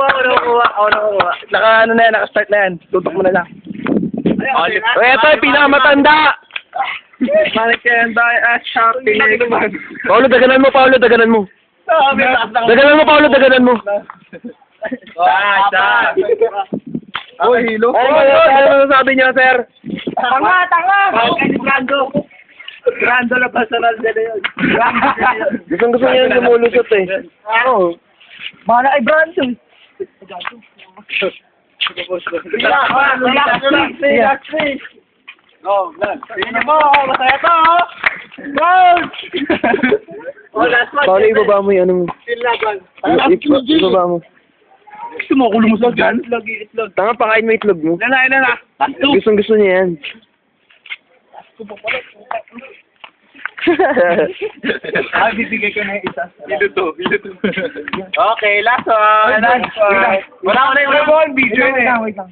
nakukuha. Ano na yan, naka-start na yan. Tutok mo na lang. O, eto yung pinakamatanda. Balik yan tayo at shopping. Paulo, daganan mo. Daganan mo, Paulo. Uy, hilo. Ano sabi niyo, sir? Tanga! Grando na personal na yun. Gusto niya lumulusot eh. Oo. Mana ay Brandon. Relax, please. Oh, tingnan mo, masaya to, oh. Goal! Oh, last one. Paulo, ibaba mo yung ano mo. Ibaba mo. Gusto mo ako lumusot dyan? Itlog. Tanga, pakain mo itlog mo. Na. Gusto niya yan. Bibigay ko na yung isa. Hilo to. Okay, last one. Wala ko na yung video yun eh. Wait lang.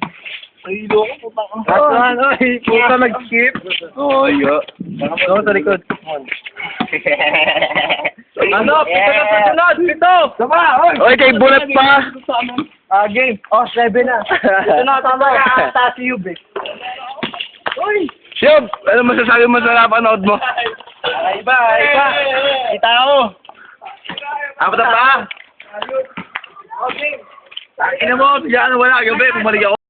Hilo ko, putang. Last one, oy. Puta nag-skip. Oyo. Ako sa likod. Ano? Pito! Sama! Oy, kay bulat pa. Game. Oh, 7 na. Ito na, tama ka. Taas si Yub eh. Siyop, ano masasabi mo sa napanood mo? Iba. Kita ako. Apat na pa. Ina mo, diyan wala. Gabi, bumalik ako.